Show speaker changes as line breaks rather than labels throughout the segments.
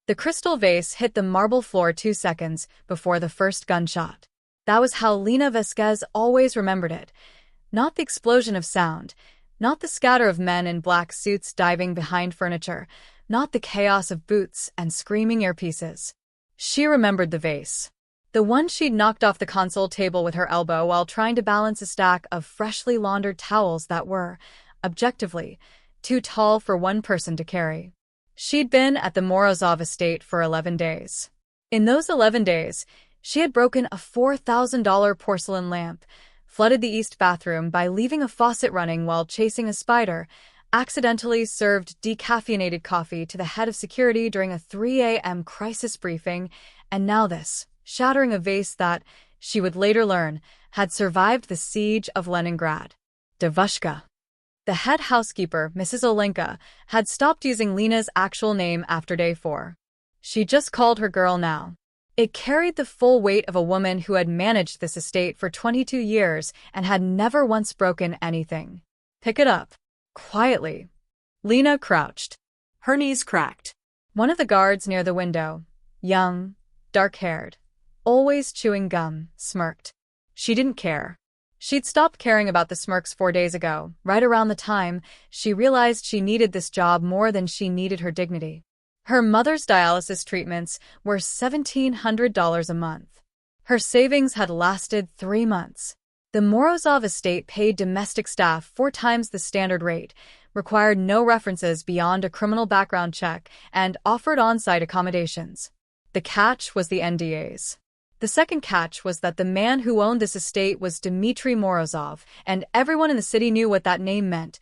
The crystal vase hit the marble floor 2 seconds before the first gunshot. That was how Lena Vasquez always remembered it. Not the explosion of sound, not the scatter of men in black suits diving behind furniture, not the chaos of boots and screaming earpieces. She remembered the vase. The one she'd knocked off the console table with her elbow while trying to balance a stack of freshly laundered towels that were, objectively, too tall for one person to carry. She'd been at the Morozov estate for 11 days. In those 11 days, she had broken a $4,000 porcelain lamp, flooded the east bathroom by leaving a faucet running while chasing a spider, accidentally served decaffeinated coffee to the head of security during a 3 a.m. crisis briefing, and now this, shattering a vase that, she would later learn, had survived the siege of Leningrad. Devushka. The head housekeeper, Mrs. Olenka, had stopped using Lena's actual name after day 4. She just called her girl now. It carried the full weight of a woman who had managed this estate for 22 years and had never once broken anything. Pick it up. Quietly. Lena crouched. Her knees cracked. One of the guards near the window, young, dark-haired, always chewing gum, smirked. She didn't care. She'd stopped caring about the smirks 4 days ago, right around the time she realized she needed this job more than she needed her dignity. Her mother's dialysis treatments were $1,700 a month. Her savings had lasted 3 months. The Morozov estate paid domestic staff 4 times the standard rate, required no references beyond a criminal background check, and offered on-site accommodations. The catch was the NDAs. The second catch was that the man who owned this estate was Dmitry Morozov, and everyone in the city knew what that name meant,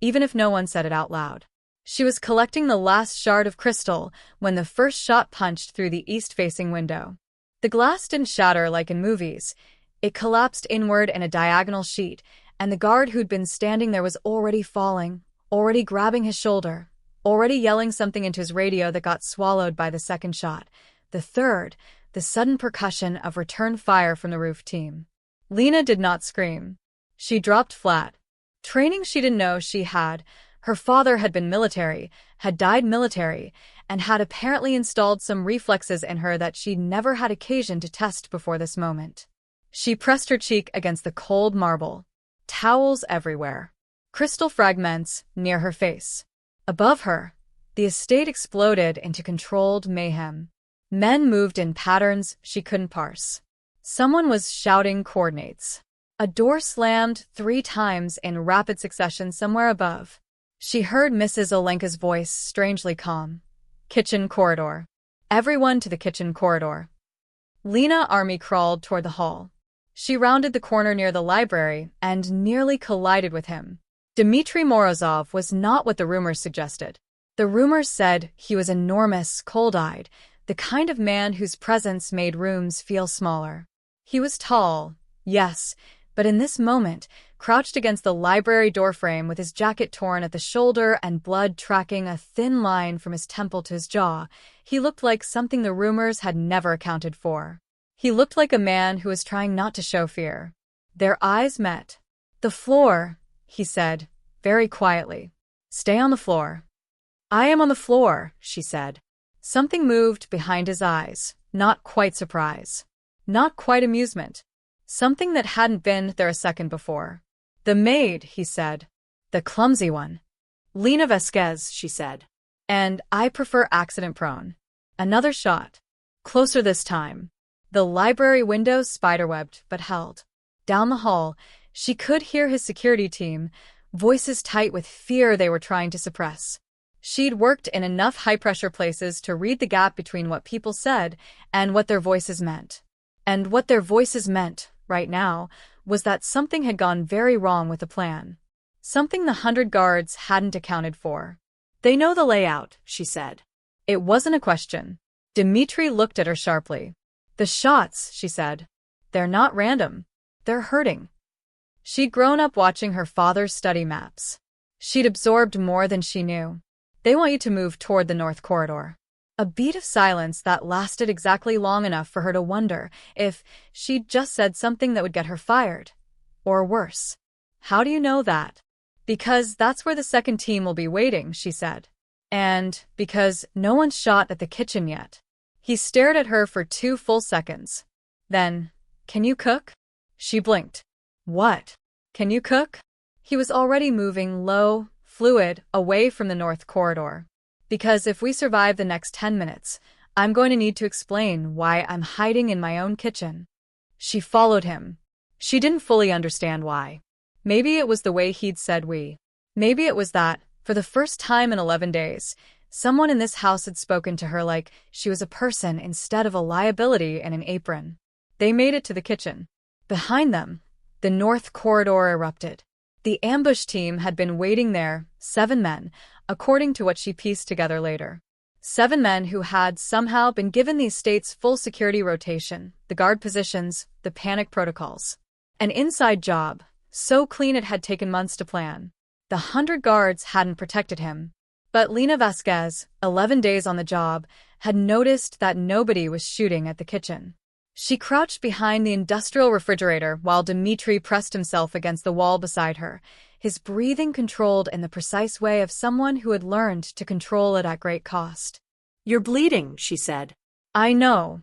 even if no one said it out loud. She was collecting the last shard of crystal when the first shot punched through the east-facing window. The glass didn't shatter like in movies. It collapsed inward in a diagonal sheet, and the guard who'd been standing there was already falling, already grabbing his shoulder, already yelling something into his radio that got swallowed by the second shot. The third, the sudden percussion of return fire from the roof team. Lena did not scream. She dropped flat. Training she didn't know she had. Her father had been military, had died military, and had apparently installed some reflexes in her that she'd never had occasion to test before this moment. She pressed her cheek against the cold marble. Towels everywhere. Crystal fragments near her face. Above her, the estate exploded into controlled mayhem. Men moved in patterns she couldn't parse. Someone was shouting coordinates. A door slammed 3 times in rapid succession somewhere above. She heard Mrs. Olenka's voice, strangely calm. Kitchen corridor. Everyone to the kitchen corridor. Lena army crawled toward the hall. She rounded the corner near the library and nearly collided with him. Dmitry Morozov was not what the rumors suggested. The rumors said he was enormous, cold-eyed, the kind of man whose presence made rooms feel smaller. He was tall, yes, but in this moment, crouched against the library doorframe with his jacket torn at the shoulder and blood tracking a thin line from his temple to his jaw, he looked like something the rumors had never accounted for. He looked like a man who was trying not to show fear. Their eyes met. "The floor," he said, very quietly. "Stay on the floor." "I am on the floor," she said. Something moved behind his eyes, not quite surprise. Not quite amusement. Something that hadn't been there a second before. "The maid," he said. "The clumsy one." "Lena Vasquez," she said. "And I prefer accident-prone." Another shot. Closer this time. The library windows spiderwebbed but held. Down the hall, she could hear his security team, voices tight with fear they were trying to suppress. She'd worked in enough high-pressure places to read the gap between what people said and what their voices meant. And what their voices meant, right now, was that something had gone very wrong with the plan. Something the 100 guards hadn't accounted for. "They know the layout," she said. It wasn't a question. Dmitry looked at her sharply. "The shots," she said. "They're not random. They're hurting." She'd grown up watching her father's study maps. She'd absorbed more than she knew. "They want you to move toward the north corridor." A beat of silence that lasted exactly long enough for her to wonder if she'd just said something that would get her fired. Or worse. "How do you know that?" "Because that's where the second team will be waiting," she said. And because no one shot at the kitchen yet. He stared at her for 2 full seconds. Then, "Can you cook?" She blinked. "What? Can you cook?" He was already moving low, fluid, away from the north corridor. "Because if we survive the next 10 minutes, I'm going to need to explain why I'm hiding in my own kitchen." She followed him. She didn't fully understand why. Maybe it was the way he'd said we. Maybe it was that, for the first time in 11 days, someone in this house had spoken to her like she was a person instead of a liability in an apron. They made it to the kitchen. Behind them, the north corridor erupted. The ambush team had been waiting there, 7 men, according to what she pieced together later. 7 men who had somehow been given the estate's full security rotation, the guard positions, the panic protocols. An inside job, so clean it had taken months to plan. The 100 guards hadn't protected him. But Lina Vasquez, 11 days on the job, had noticed that nobody was shooting at the kitchen. She crouched behind the industrial refrigerator while Dimitri pressed himself against the wall beside her, his breathing controlled in the precise way of someone who had learned to control it at great cost.
"You're bleeding," she said.
"I know.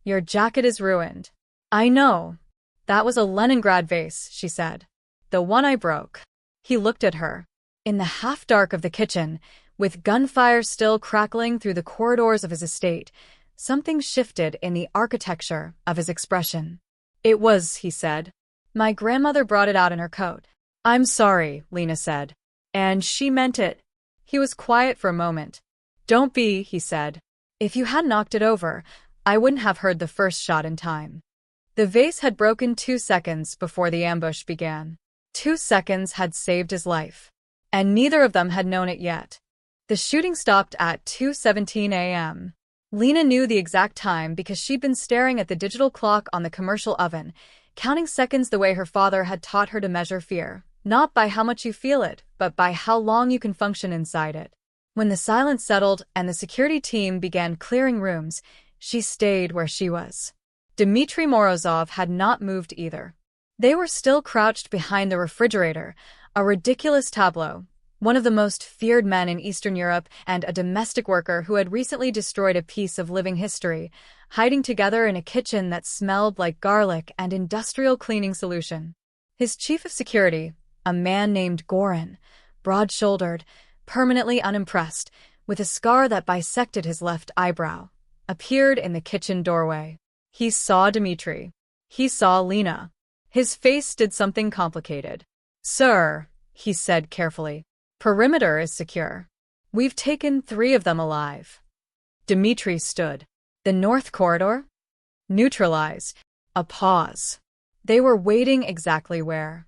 Your jacket is ruined." "I know. That was a Leningrad vase," she said. "The one I broke." He looked at her. In the half-dark of the kitchen, with gunfire still crackling through the corridors of his estate, something shifted in the architecture of his expression. "It was," he said. "My grandmother brought it out in her coat." "I'm sorry," Lina said. And she meant it. He was quiet for a moment. "Don't be," he said. "If you had knocked it over, I wouldn't have heard the first shot in time." The vase had broken 2 seconds before the ambush began. 2 seconds had saved his life. And neither of them had known it yet. The shooting stopped at 2:17 a.m. Lina knew the exact time because she'd been staring at the digital clock on the commercial oven, counting seconds the way her father had taught her to measure fear, not by how much you feel it, but by how long you can function inside it. When the silence settled and the security team began clearing rooms, she stayed where she was. Dmitry Morozov had not moved either. They were still crouched behind the refrigerator, a ridiculous tableau. One of the most feared men in Eastern Europe and a domestic worker who had recently destroyed a piece of living history, hiding together in a kitchen that smelled like garlic and industrial cleaning solution. His chief of security, a man named Goran, broad-shouldered, permanently unimpressed, with a scar that bisected his left eyebrow, appeared in the kitchen doorway. He saw Dmitry. He saw Lina. His face did something complicated. "Sir," he said carefully. "Perimeter is secure. We've taken 3 of them alive." Dmitri stood. "The north corridor?" "Neutralized." A pause. "They were waiting exactly where?"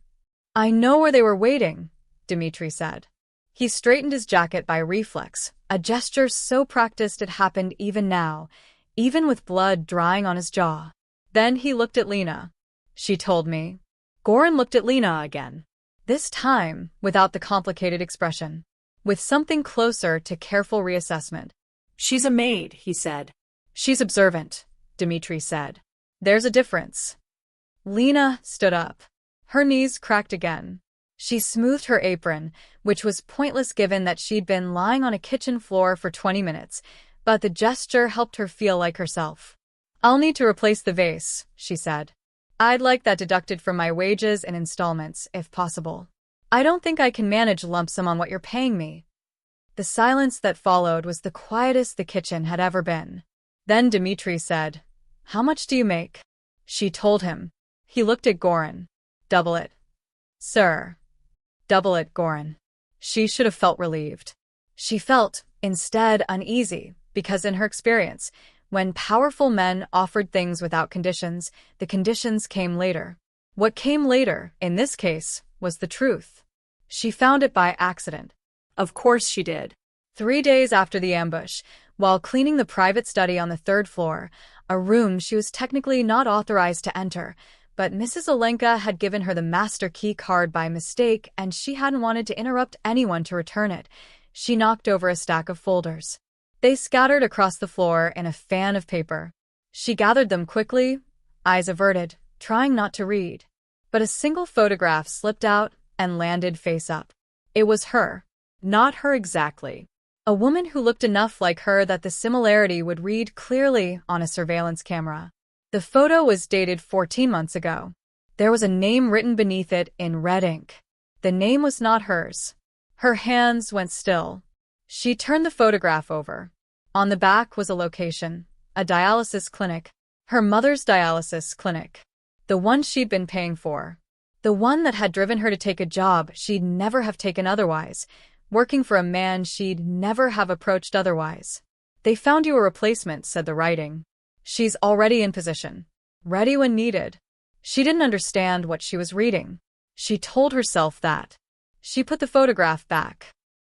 "I know where they were waiting," Dmitri said. He straightened his jacket by reflex, a gesture so practiced it happened even now, even with blood drying on his jaw. Then he looked at Lina. "She told me." Goran looked at Lina again. This time, without the complicated expression. With something closer to careful reassessment.
"She's a maid," he said.
"She's observant," Dmitri said. "There's a difference." Lina stood up. Her knees cracked again. She smoothed her apron, which was pointless given that she'd been lying on a kitchen floor for 20 minutes, but the gesture helped her feel like herself. "I'll need to replace the vase," she said. "I'd like that deducted from my wages in installments, if possible. I don't think I can manage lump sum on what you're paying me." The silence that followed was the quietest the kitchen had ever been. Then Dmitri said, "How much do you make?" She told him. He looked at Goran. "Double it." "Sir." "Double it, Goran." She should have felt relieved. She felt, instead, uneasy, because in her experience, when powerful men offered things without conditions, the conditions came later. What came later, in this case, was the truth. She found it by accident. Of course she did. 3 days after the ambush, while cleaning the private study on the 3rd floor, a room she was technically not authorized to enter, but Mrs. Olenka had given her the master key card by mistake and she hadn't wanted to interrupt anyone to return it, she knocked over a stack of folders. They scattered across the floor in a fan of paper. She gathered them quickly, eyes averted, trying not to read. But a single photograph slipped out and landed face up. It was her. Not her exactly. A woman who looked enough like her that the similarity would read clearly on a surveillance camera. The photo was dated 14 months ago. There was a name written beneath it in red ink. The name was not hers. Her hands went still. She turned the photograph over. On the back was a location, a dialysis clinic. Her mother's dialysis clinic. The one she'd been paying for. The one that had driven her to take a job she'd never have taken otherwise, working for a man she'd never have approached otherwise. They found you a replacement, said the writing. She's already in position. Ready when needed. She didn't understand what she was reading. She told herself that. She put the photograph back.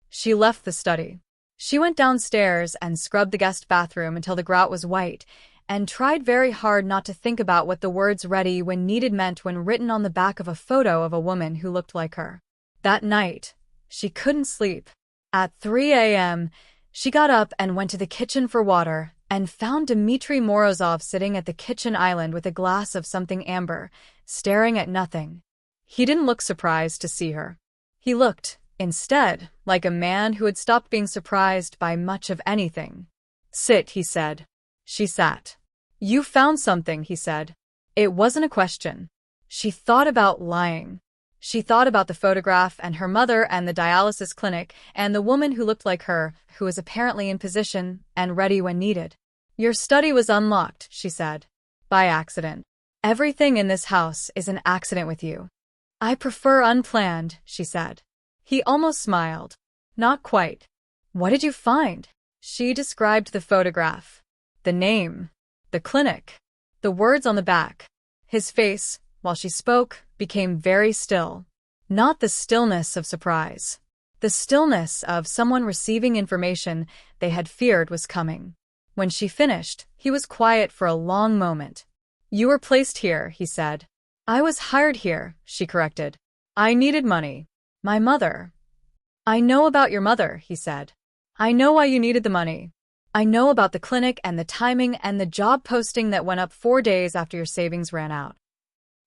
She left the study. She went downstairs and scrubbed the guest bathroom until the grout was white, and tried very hard not to think about what the words ready when needed meant when written on the back of a photo of a woman who looked like her. That night, she couldn't sleep. At 3 a.m., she got up and went to the kitchen for water and found Dmitry Morozov sitting at the kitchen island with a glass of something amber, staring at nothing. He didn't look surprised to see her. He looked, instead, like a man who had stopped being surprised by much of anything. Sit, he said. She sat. You found something, he said. It wasn't a question. She thought about lying. She thought about the photograph and her mother and the dialysis clinic and the woman who looked like her, who was apparently in position and ready when needed. Your study was unlocked, she said. By accident. Everything in this house is an accident with you. I prefer unplanned, she said. He almost smiled. Not quite. What did you find? She described the photograph. The name. The clinic. The words on the back. His face, while she spoke, became very still. Not the stillness of surprise. The stillness of someone receiving information they had feared was coming. When she finished, he was quiet for a long moment. You were placed here, he said. I was hired here, she corrected. I needed money. My mother. I know about your mother, he said. I know why you needed the money. I know about the clinic and the timing and the job posting that went up 4 days after your savings ran out.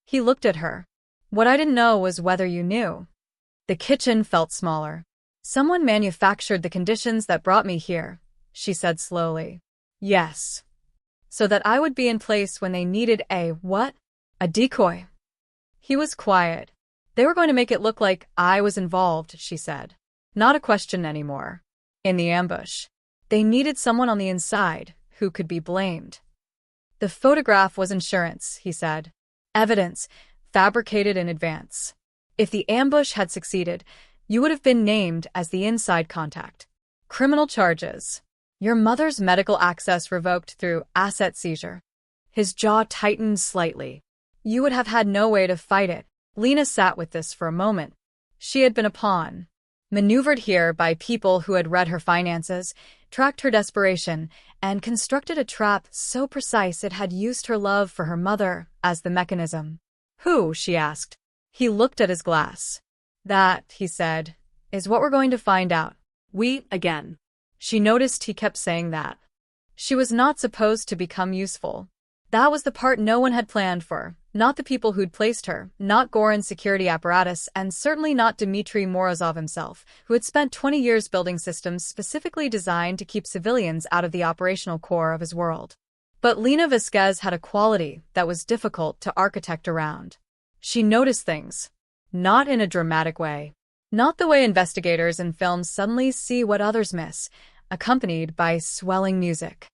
He looked at her. What I didn't know was whether you knew. The kitchen felt smaller. Someone manufactured the conditions that brought me here, she said slowly. Yes. So that I would be in place when they needed a what? A decoy. He was quiet. They were going to make it look like I was involved, she said. Not a question anymore. In the ambush. They needed someone on the inside who could be blamed. The photograph was insurance, he said. Evidence, fabricated in advance. If the ambush had succeeded, you would have been named as the inside contact. Criminal charges. Your mother's medical access revoked through asset seizure. His jaw tightened slightly. You would have had no way to fight it. Lena sat with this for a moment. She had been a pawn. Maneuvered here by people who had read her finances, tracked her desperation, and constructed a trap so precise it had used her love for her mother as the mechanism. Who? She asked. He looked at his glass. That, he said, is what we're going to find out. We, again. She noticed he kept saying that. She was not supposed to become useful. That was the part no one had planned for, not the people who'd placed her, not Goran's security apparatus, and certainly not Dmitry Morozov himself, who had spent 20 years building systems specifically designed to keep civilians out of the operational core of his world. But Lena Vasquez had a quality that was difficult to architect around. She noticed things. Not in a dramatic way. Not the way investigators in films suddenly see what others miss, accompanied by swelling music.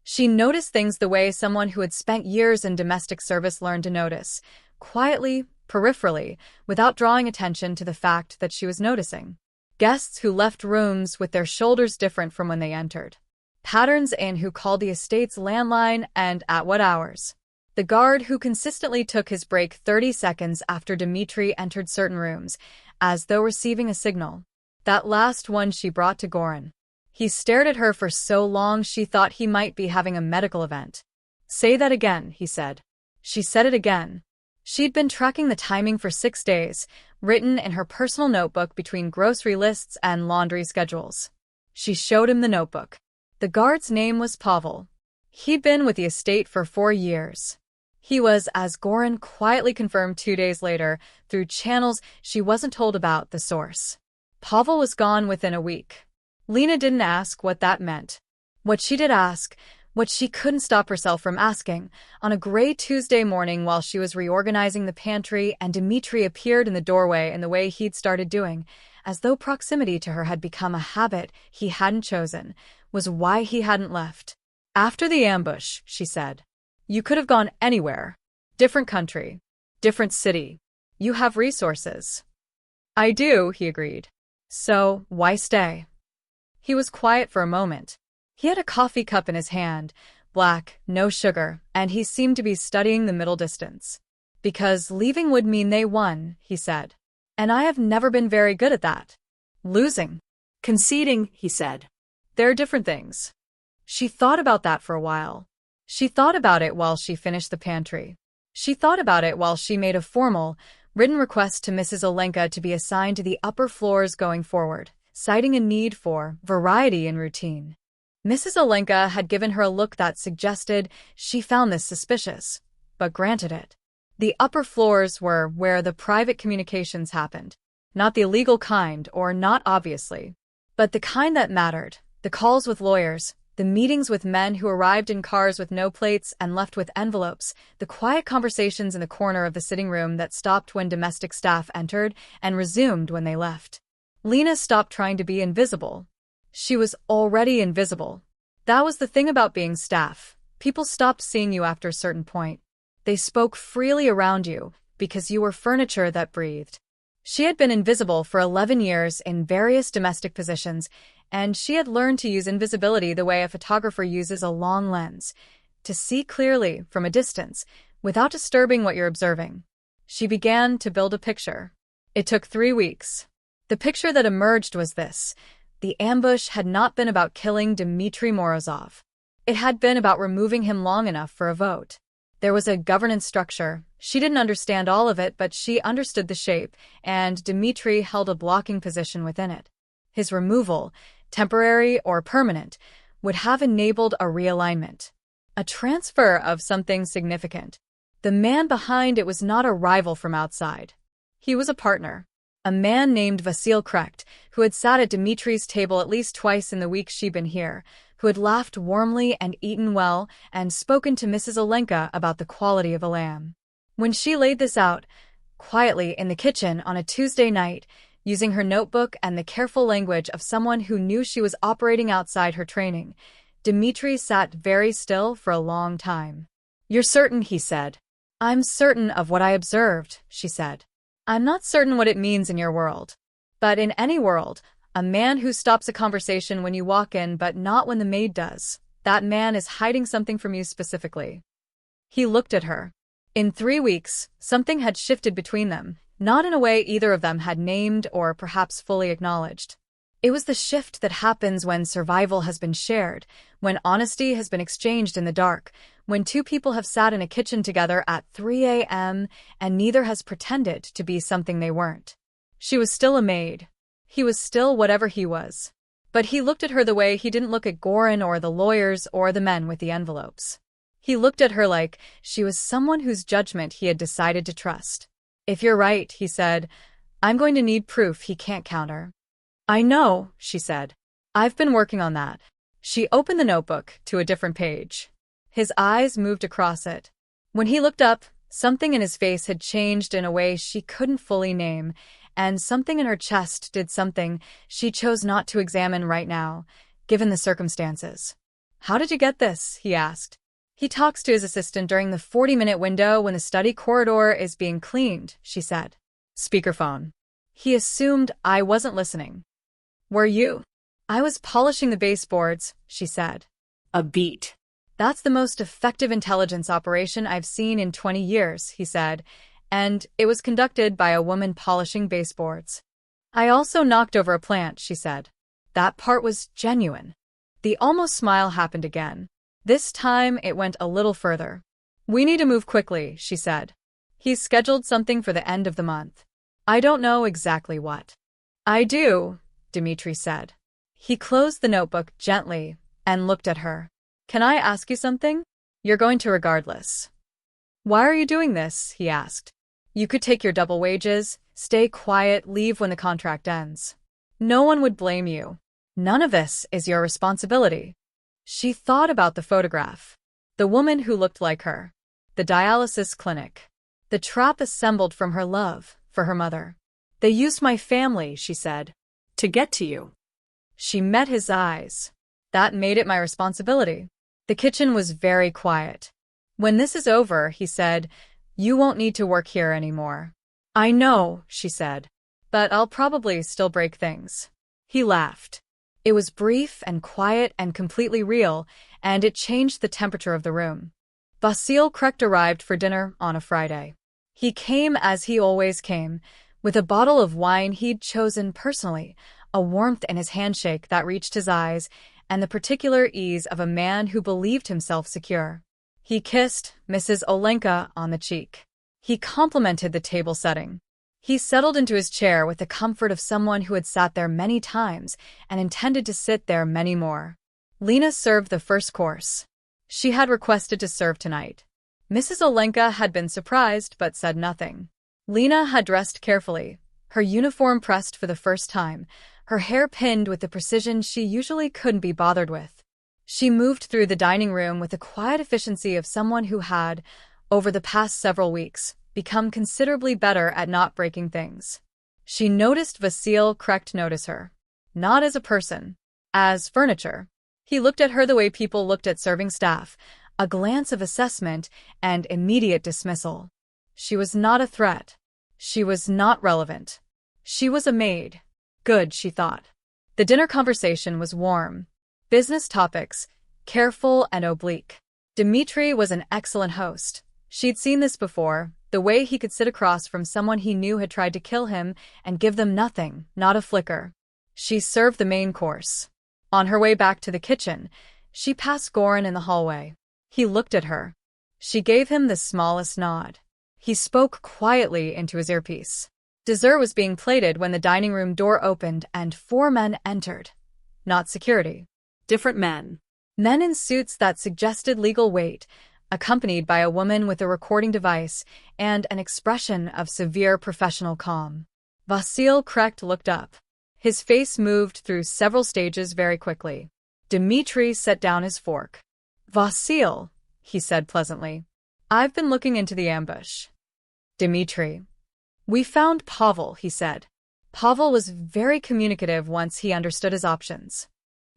She noticed things the way someone who had spent years in domestic service learned to notice, quietly, peripherally, without drawing attention to the fact that she was noticing. Guests who left rooms with their shoulders different from when they entered. Patterns in who called the estate's landline and at what hours. The guard who consistently took his break 30 seconds after Dmitry entered certain rooms, as though receiving a signal. That last one she brought to Goran. He stared at her for so long she thought he might be having a medical event. Say that again, he said. She said it again. She'd been tracking the timing for 6 days, written in her personal notebook between grocery lists and laundry schedules. She showed him the notebook. The guard's name was Pavel. He'd been with the estate for 4 years. He was, as Goran quietly confirmed 2 days later, through channels she wasn't told about, the source. Pavel was gone within a week. Lena didn't ask what that meant. What she did ask, what she couldn't stop herself from asking, on a gray Tuesday morning while she was reorganizing the pantry and Dmitri appeared in the doorway in the way he'd started doing, as though proximity to her had become a habit he hadn't chosen, was why he hadn't left. After the ambush, she said, you could have gone anywhere. Different country. Different city. You have resources. I do, he agreed. So, why stay? He was quiet for a moment. He had a coffee cup in his hand, black, no sugar, and he seemed to be studying the middle distance. Because leaving would mean they won, he said. And I have never been very good at that. Losing.
Conceding, he said.
They're different things. She thought about that for a while. She thought about it while she finished the pantry. She thought about it while she made a formal, written request to Mrs. Olenka to be assigned to the upper floors going forward, citing a need for variety in routine. Mrs. Olenka had given her a look that suggested she found this suspicious, but granted it. The upper floors were where the private communications happened, not the illegal kind or not obviously, but the kind that mattered, the calls with lawyers, the meetings with men who arrived in cars with no plates and left with envelopes, the quiet conversations in the corner of the sitting room that stopped when domestic staff entered and resumed when they left. Lena stopped trying to be invisible. She was already invisible. That was the thing about being staff. People stopped seeing you after a certain point. They spoke freely around you because you were furniture that breathed. She had been invisible for 11 years in various domestic positions, and she had learned to use invisibility the way a photographer uses a long lens, to see clearly from a distance without disturbing what you're observing. She began to build a picture. It took 3 weeks. The picture that emerged was this. The ambush had not been about killing Dmitri Morozov. It had been about removing him long enough for a vote. There was a governance structure. She didn't understand all of it, but she understood the shape, and Dmitri held a blocking position within it. His removal, temporary or permanent, would have enabled a realignment, a transfer of something significant. The man behind it was not a rival from outside. He was a partner. A man named Vasil Krecht, who had sat at Dmitri's table at least twice in the week she'd been here, who had laughed warmly and eaten well and spoken to Mrs. Olenka about the quality of a lamb. When she laid this out, quietly in the kitchen on a Tuesday night, using her notebook and the careful language of someone who knew she was operating outside her training, Dmitri sat very still for a long time. You're certain, he said. I'm certain of what I observed, she said. I'm not certain what it means in your world. But in any world, a man who stops a conversation when you walk in but not when the maid does, that man is hiding something from you specifically. He looked at her. In 3 weeks, something had shifted between them, not in a way either of them had named or perhaps fully acknowledged. It was the shift that happens when survival has been shared, when honesty has been exchanged in the dark, when two people have sat in a kitchen together at 3 a.m. and neither has pretended to be something they weren't. She was still a maid. He was still whatever he was. But he looked at her the way he didn't look at Goran or the lawyers or the men with the envelopes. He looked at her like she was someone whose judgment he had decided to trust. If you're right, he said, I'm going to need proof he can't counter. I know, she said. I've been working on that. She opened the notebook to a different page. His eyes moved across it. When he looked up, something in his face had changed in a way she couldn't fully name, and something in her chest did something she chose not to examine right now, given the circumstances. How did you get this? He asked. He talks to his assistant during the 40-minute window when the study corridor is being cleaned, she said. Speakerphone. He assumed I wasn't listening. Were you? I was polishing the baseboards, she said.
A beat.
That's the most effective intelligence operation I've seen in 20 years, he said, and it was conducted by a woman polishing baseboards. I also knocked over a plant, she said. That part was genuine. The almost smile happened again. This time it went a little further. We need to move quickly, she said. He's scheduled something for the end of the month. I don't know exactly what. I do, Dmitri said. He closed the notebook gently and looked at her. Can I ask you something? You're going to regardless. Why are you doing this? He asked. You could take your double wages, stay quiet, leave when the contract ends. No one would blame you. None of this is your responsibility. She thought about the photograph. The woman who looked like her. The dialysis clinic. The trap assembled from her love for her mother.
They used my family, she said, to get to you.
She met his eyes. That made it my responsibility. The kitchen was very quiet. When this is over, he said, you won't need to work here anymore.
I know, she said.
But I'll probably still break things.
He laughed.
It was brief and quiet and completely real, and it changed the temperature of the room. Vasil Krecht arrived for dinner on a Friday. He came as he always came, with a bottle of wine he'd chosen personally, a warmth in his handshake that reached his eyes, and the particular ease of a man who believed himself secure. He kissed Mrs. Olenka on the cheek. He complimented the table setting. He settled into his chair with the comfort of someone who had sat there many times and intended to sit there many more. Lena served the first course. She had requested to serve tonight. Mrs. Olenka had been surprised but said nothing. Lena had dressed carefully, her uniform pressed for the first time, her hair pinned with the precision she usually couldn't be bothered with. She moved through the dining room with the quiet efficiency of someone who had, over the past several weeks, become considerably better at not breaking things. She noticed Vasil Krecht notice her. Not as a person. As furniture. He looked at her the way people looked at serving staff, a glance of assessment and immediate dismissal. She was not a threat. She was not relevant. She was a maid. Good, she thought. The dinner conversation was warm. Business topics, careful and oblique. Dmitri was an excellent host. She'd seen this before, the way he could sit across from someone he knew had tried to kill him and give them nothing, not a flicker. She served the main course. On her way back to the kitchen, she passed Goran in the hallway. He looked at her. She gave him the smallest nod. He spoke quietly into his earpiece. Dessert was being plated when the dining room door opened and 4 men entered. Not security.
Different men.
Men in suits that suggested legal weight, accompanied by a woman with a recording device and an expression of severe professional calm. Vasil Krecht looked up. His face moved through several stages very quickly. Dmitri set down his fork. Vasil, he said pleasantly. I've been looking into the ambush. Dmitri. We found Pavel, he said. Pavel was very communicative once he understood his options.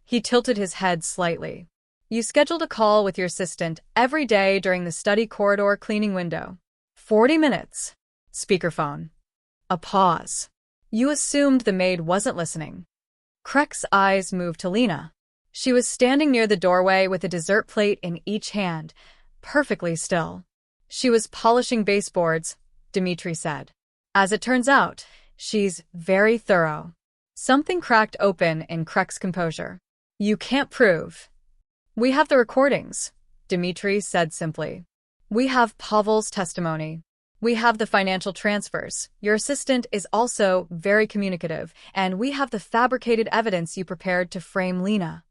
He tilted his head slightly. You scheduled a call with your assistant every day during the study corridor cleaning window. 40 minutes. Speakerphone. A pause. You assumed the maid wasn't listening. Krecht's eyes moved to Lena. She was standing near the doorway with a dessert plate in each hand, perfectly still. She was polishing baseboards, Dmitri said. As it turns out, she's very thorough. Something cracked open in Krecht's composure. You can't prove. We have the recordings, Dmitri said simply. We have Pavel's testimony. We have the financial transfers. Your assistant is also very communicative, and we have the fabricated evidence you prepared to frame Lena.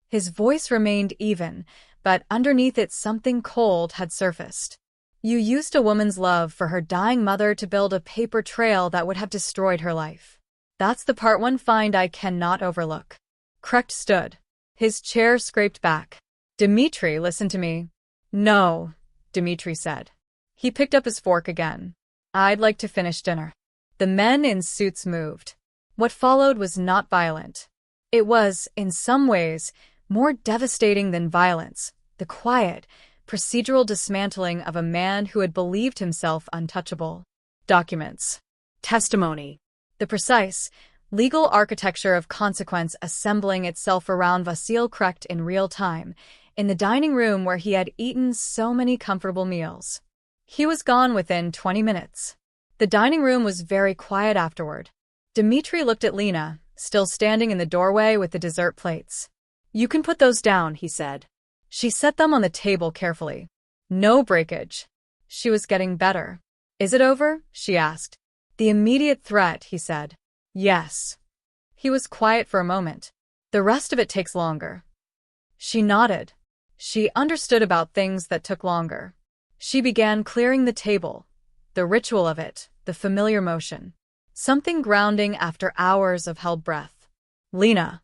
His voice remained even, but underneath it something cold had surfaced. You used a woman's love for her dying mother to build a paper trail that would have destroyed her life. That's the part one find I cannot overlook. Krecht stood. His chair scraped back. Dmitri, listen to me. No, Dmitri said. He picked up his fork again. I'd like to finish dinner. The men in suits moved. What followed was not violent. It was, in some ways, more devastating than violence, the quiet, procedural dismantling of a man who had believed himself untouchable. Documents.
Testimony.
The precise, legal architecture of consequence assembling itself around Vasil Krecht in real time, in the dining room where he had eaten so many comfortable meals. He was gone within 20 minutes. The dining room was very quiet afterward. Dmitri looked at Lena, still standing in the doorway with the dessert plates. You can put those down, he said. She set them on the table carefully. No breakage. She was getting better. Is it over? She asked. The immediate threat, he said. Yes. He was quiet for a moment. The rest of it takes longer. She nodded. She understood about things that took longer. She began clearing the table. The ritual of it, the familiar motion. Something grounding after hours of held breath. Lena.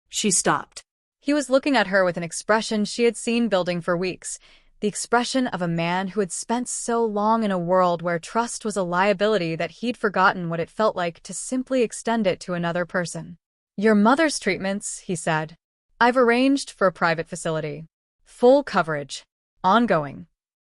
She stopped.
He was looking at her with an expression she had seen building for weeks, the expression of a man who had spent so long in a world where trust was a liability that he'd forgotten what it felt like to simply extend it to another person. "Your mother's treatments," he said. "I've arranged for a private facility. Full coverage. Ongoing."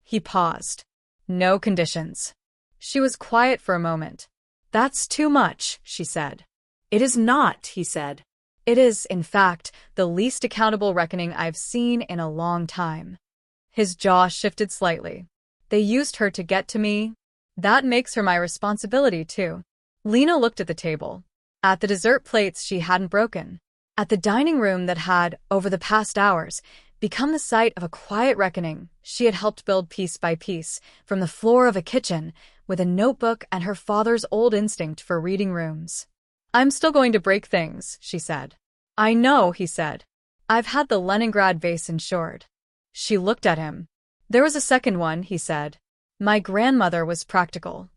He paused. "No conditions." She was quiet for a moment. "That's too much," she said.
"It is not," he said.
"It is, in fact, the least accountable reckoning I've seen in a long time." His jaw shifted slightly. "They used her to get to me. That makes her my responsibility, too." Lena looked at the table, at the dessert plates she hadn't broken, at the dining room that had, over the past hours, become the site of a quiet reckoning she had helped build piece by piece, from the floor of a kitchen, with a notebook and her father's old instinct for reading rooms. "I'm still going to break things," she said. "I know," he said. "I've had the Leningrad vase insured." She looked at him. "There was a second one," he said. "My grandmother was practical."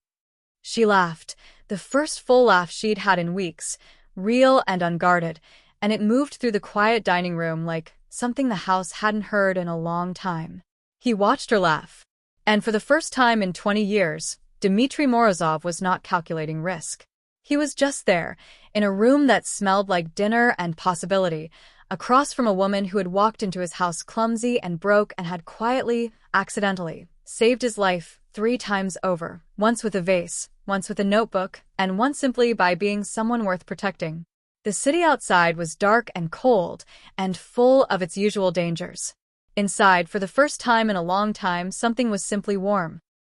She laughed, the first full laugh she'd had in weeks, real and unguarded, and it moved through the quiet dining room like something the house hadn't heard in a long time. He watched her laugh. And for the first time in 20 years, Dmitry Morozov was not calculating risk. He was just there, in a room that smelled like dinner and possibility, across from a woman who had walked into his house clumsy and broke and had quietly, accidentally, saved his life 3 times over, once with a vase, once with a notebook, and once simply by being someone worth protecting. The city outside was dark and cold, and full of its usual dangers. Inside, for the first time in a long time, something was simply warm.